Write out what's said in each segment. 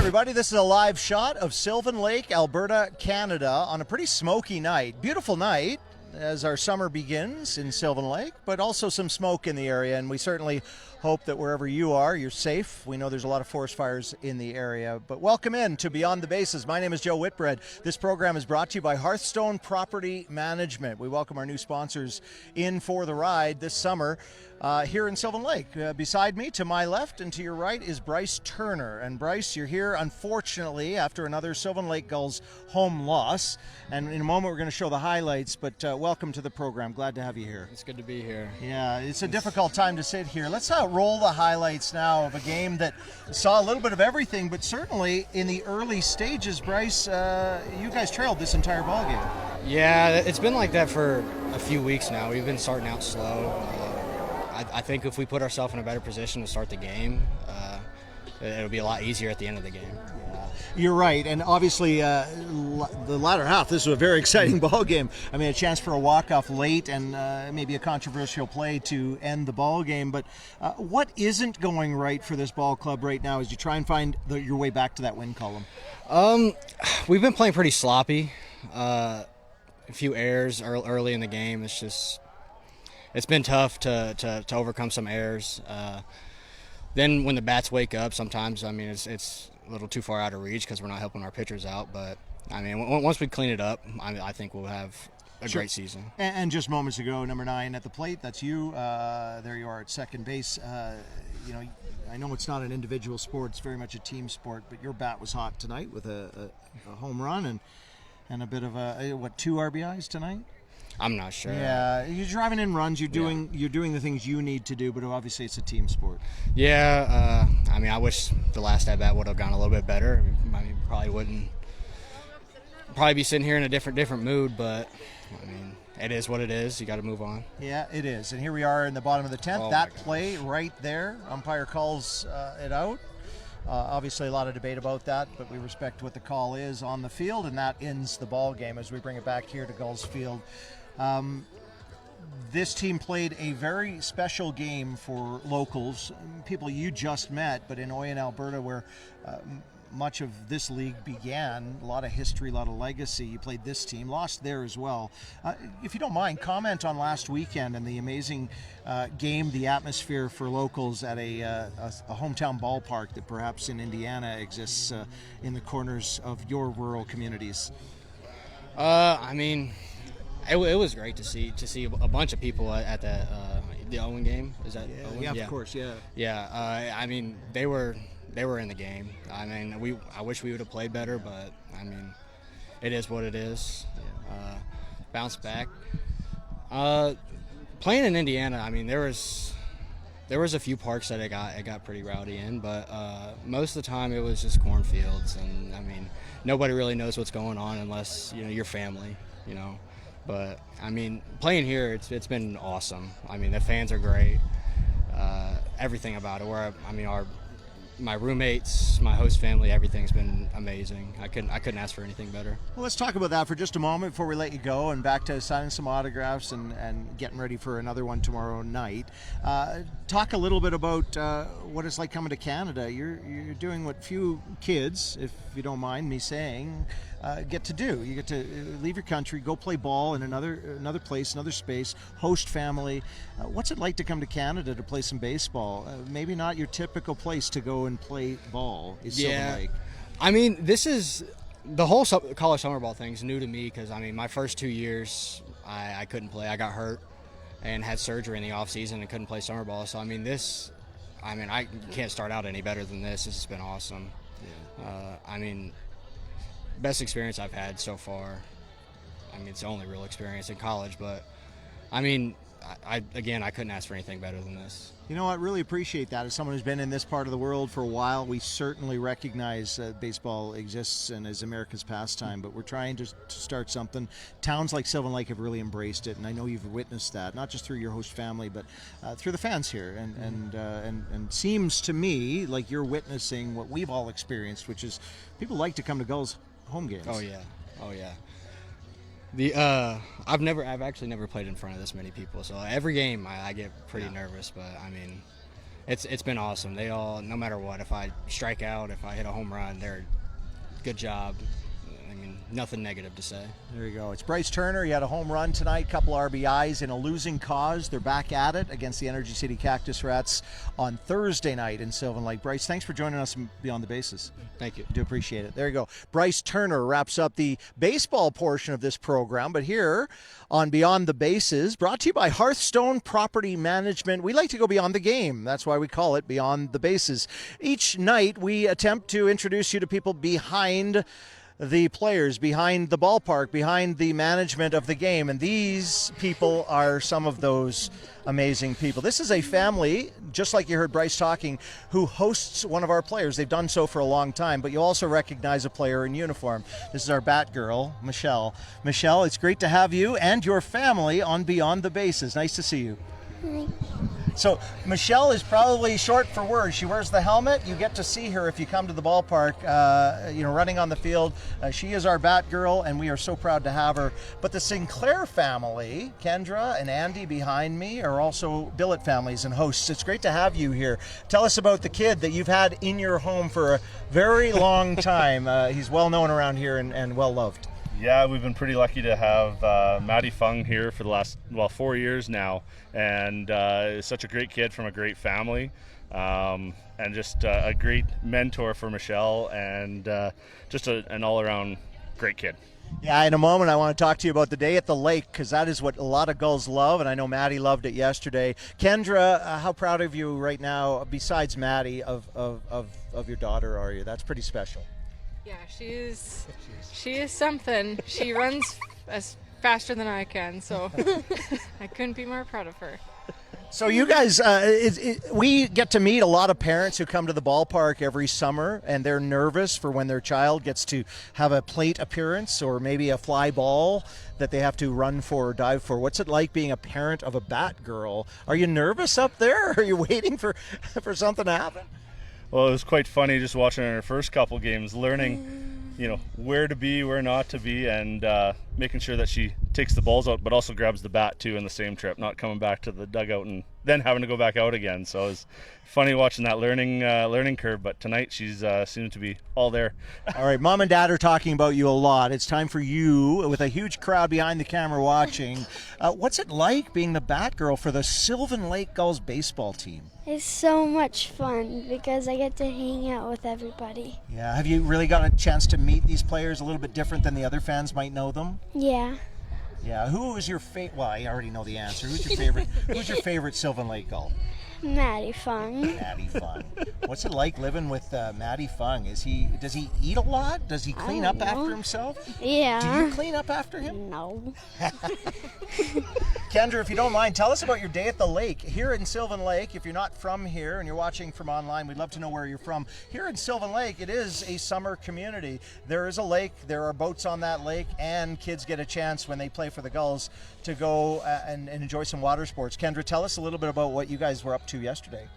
everybody. This is a live shot of Sylvan Lake, Alberta, Canada on a pretty smoky night. Beautiful night as our summer begins in Sylvan Lake, but also some smoke in the area, and we certainly hope that wherever you are, you're safe. We know there's a lot of forest fires in the area, but welcome in to Beyond the Bases. My name is Joe Whitbread. This program is brought to you by Hearthstone Property Management. We welcome our new sponsors in for the ride this summer here in Sylvan Lake. Beside me, to my left and to your right, is Bryce Turner. And Bryce, you're here, unfortunately, after another Sylvan Lake Gulls home loss. And in a moment, we're going to show the highlights, but welcome to the program. Glad to have you here. It's good to be here. Yeah, it's a difficult time to sit here. Let's roll the highlights now of a game that saw a little bit of everything, but certainly in the early stages, Bryce, you guys trailed this entire ballgame. Yeah, it's been like that for a few weeks now. We've been starting out slow. I think if we put ourselves in a better position to start the game, it'll be a lot easier at the end of the game. Yeah, you're right, and obviously the latter half, this was a very exciting ball game. I mean, a chance for a walk-off late and maybe a controversial play to end the ball game. But what isn't going right for this ball club right now as you try and find your way back to that win column? We've been playing pretty sloppy. A few errors early in the game. It's been tough to overcome some errors. Then when the bats wake up, sometimes, I mean, it's a little too far out of reach because we're not helping our pitchers out. But, I mean, once we clean it up, I think we'll have a great season. And just moments ago, number 9 at the plate, that's you. There you are at second base. You know, I know it's not an individual sport. It's very much a team sport. But your bat was hot tonight with a home run and a bit of 2 RBIs tonight? I'm not sure. Yeah, you're driving in runs. You're doing the things you need to do, but obviously it's a team sport. Yeah, I mean, I wish the last at bat would have gone a little bit better. I mean, probably be sitting here in a different mood, but I mean, it is what it is. You got to move on. Yeah, it is. And here we are in the bottom of the 10th. That play right there, umpire calls it out. Obviously, a lot of debate about that, but we respect what the call is on the field, and that ends the ball game as we bring it back here to Gulls Field. This team played a very special game for locals, people you just met, but in Oyen, Alberta, where much of this league began, a lot of history, a lot of legacy. You played this team, lost there as well. If you don't mind, comment on last weekend and the amazing game, the atmosphere for locals at a hometown ballpark that perhaps in Indiana exists in the corners of your rural communities. I mean, it was great to see a bunch of people at that the Owen game. Is that Owen? Yeah, of course, yeah. Yeah, I mean, they were in the game. I mean, I wish we would have played better, but I mean, it is what it is. Bounce back. Playing in Indiana, I mean, there was a few parks that it got pretty rowdy in, but most of the time it was just cornfields, and I mean, nobody really knows what's going on unless your family, But I mean, playing here, it's been awesome. I mean, the fans are great. Everything about it. My roommates, my host family, everything's been amazing. I couldn't ask for anything better. Well, let's talk about that for just a moment before we let you go and back to signing some autographs and getting ready for another one tomorrow night. Talk a little bit about what it's like coming to Canada. You're doing what few kids, if you don't mind me saying, get to do. You get to leave your country, go play ball in another place, another space, host family. What's it like to come to Canada to play some baseball? Maybe not your typical place to go and play ball is Sylvan Lake. I mean, this is the whole college summer ball thing is new to me because I mean, my first 2 years I couldn't play. I got hurt and had surgery in the off season and couldn't play summer ball. So I mean, I can't start out any better than this. This has been awesome. Yeah. I mean, best experience I've had so far. I mean, it's the only real experience in college, but I mean, I couldn't ask for anything better than this. You know, I really appreciate that. As someone who's been in this part of the world for a while, we certainly recognize baseball exists and is America's pastime, but we're trying to start something. Towns like Sylvan Lake have really embraced it, and I know you've witnessed that, not just through your host family, but through the fans here. And seems to me like you're witnessing what we've all experienced, which is people like to come to Gulls home games. Oh yeah. I've actually never played in front of this many people, so every game I get pretty nervous, but I mean, it's been awesome. They all, no matter what, if I strike out, if I hit a home run, they're good job. I mean, nothing negative to say. There you go. It's Bryce Turner. He had a home run tonight, couple RBIs in a losing cause. They're back at it against the Energy City Cactus Rats on Thursday night in Sylvan Lake. Bryce, thanks for joining us Beyond the Bases. Thank you. Do appreciate it. There you go. Bryce Turner wraps up the baseball portion of this program, but here on Beyond the Bases, brought to you by Hearthstone Property Management, we like to go beyond the game. That's why we call it Beyond the Bases. Each night, we attempt to introduce you to people behind the players, behind the ballpark, behind the management of the game, and these people are some of those amazing people. This is a family, just like you heard Bryce talking, who hosts one of our players. They've done so for a long time, but you also recognize a player in uniform. This is our bat girl, Michelle. Michelle, it's great to have you and your family on Beyond the Bases. Nice to see you. Hi. So Michelle is probably short for words. She wears the helmet. You get to see her if you come to the ballpark, running on the field. She is our bat girl, and we are so proud to have her. But the Sinclair family, Kendra and Andy behind me, are also billet families and hosts. It's great to have you here. Tell us about the kid that you've had in your home for a very long time. He's well known around here and well loved. Yeah, we've been pretty lucky to have Matty Fung here for the last 4 years now, and such a great kid from a great family, and just a great mentor for Michelle, and just an all-around great kid. Yeah, in a moment I want to talk to you about the day at the lake, because that is what a lot of gulls love, and I know Maddie loved it yesterday. Kendra, how proud of you right now, besides Maddie, of your daughter are you? That's pretty special. Yeah, she is something. She runs as faster than I can, so I couldn't be more proud of her. So you guys, we get to meet a lot of parents who come to the ballpark every summer, and they're nervous for when their child gets to have a plate appearance or maybe a fly ball that they have to run for or dive for. What's it like being a parent of a bat girl? Are you nervous up there? Or are you waiting for something to happen? Well, it was quite funny just watching her first couple games, learning, where to be, where not to be, and making sure that she takes the balls out, but also grabs the bat too in the same trip, not coming back to the dugout and then having to go back out again. So it was funny watching that learning curve, but tonight she's seems to be all there. All right, Mom and Dad are talking about you a lot. It's time for you, with a huge crowd behind the camera watching. What's it like being the bat girl for the Sylvan Lake Gulls baseball team? It's so much fun because I get to hang out with everybody. Yeah, have you really got a chance to meet these players a little bit different than the other fans might know them? Yeah. Yeah, who is your favorite? Well, I already know the answer. Who's your favorite? Who's your favorite Sylvan Lake Gull? Maddie Fung. Maddie Fung. What's it like living with Maddie Fung? Does he eat a lot? Does he clean up after himself? Yeah. Do you clean up after him? No. Kendra, if you don't mind, tell us about your day at the lake here in Sylvan Lake. If you're not from here and you're watching from online, we'd love to know where you're from. Here in Sylvan Lake, it is a summer community. There is a lake, there are boats on that lake, and kids get a chance when they play for the Gulls to go and enjoy some water sports. Kendra, tell us a little bit about what you guys were up to yesterday.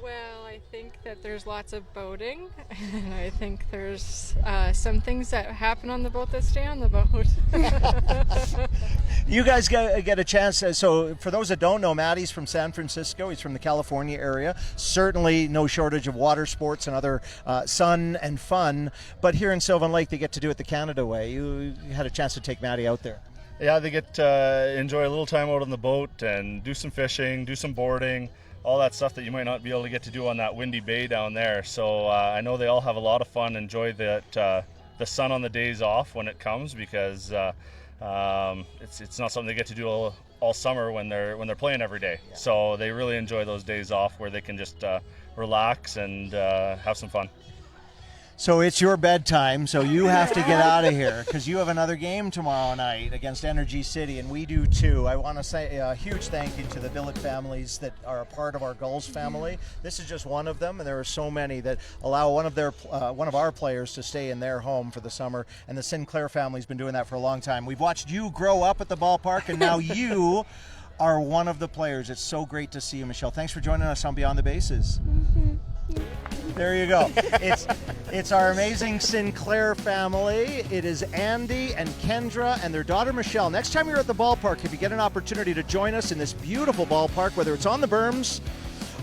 Well, I think that there's lots of boating, and I think there's some things that happen on the boat that stay on the boat. You guys get a chance. So for those that don't know, Maddie's from San Francisco. He's from the California area. Certainly no shortage of water sports and other sun and fun. But here in Sylvan Lake, they get to do it the Canada way. You had a chance to take Maddie out there. Yeah, they get to enjoy a little time out on the boat and do some fishing, do some boarding, all that stuff that you might not be able to get to do on that windy bay down there. So I know they all have a lot of fun, enjoy the sun on the days off when it comes, because it's not something they get to do all summer when they're playing every day. Yeah. So they really enjoy those days off where they can just relax and have some fun. So it's your bedtime, so you have to get out of here because you have another game tomorrow night against Energy City, and we do too. I want to say a huge thank you to the billet families that are a part of our Gulls family. This is just one of them, and there are so many that allow one of our players to stay in their home for the summer, and the Sinclair family's been doing that for a long time. We've watched you grow up at the ballpark, and now you are one of the players. It's so great to see you, Michelle. Thanks for joining us on Beyond the Bases. Mm-hmm. There you go. It's our amazing Sinclair family. It is Andy and Kendra and their daughter Michelle. Next time you're at the ballpark, if you get an opportunity to join us in this beautiful ballpark, whether it's on the berms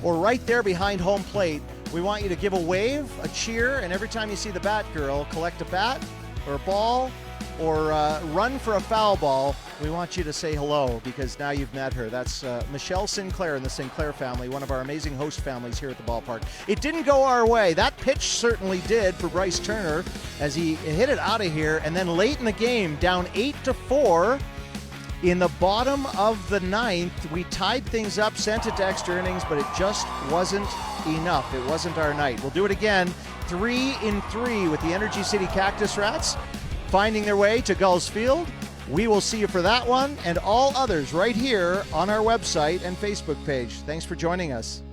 or right there behind home plate, we want you to give a wave, a cheer, and every time you see the bat girl collect a bat or a ball or run for a foul ball, we want you to say hello because now you've met her. That's Michelle Sinclair in the Sinclair family, one of our amazing host families here at the ballpark. It didn't go our way. That pitch certainly did for Bryce Turner as he hit it out of here, and then late in the game, down 8-4, in the bottom of the ninth, we tied things up, sent it to extra innings, but it just wasn't enough. It wasn't our night. We'll do it again, 3-3 with the Energy City Cactus Rats finding their way to Gulls Field. We will see you for that one and all others right here on our website and Facebook page. Thanks for joining us.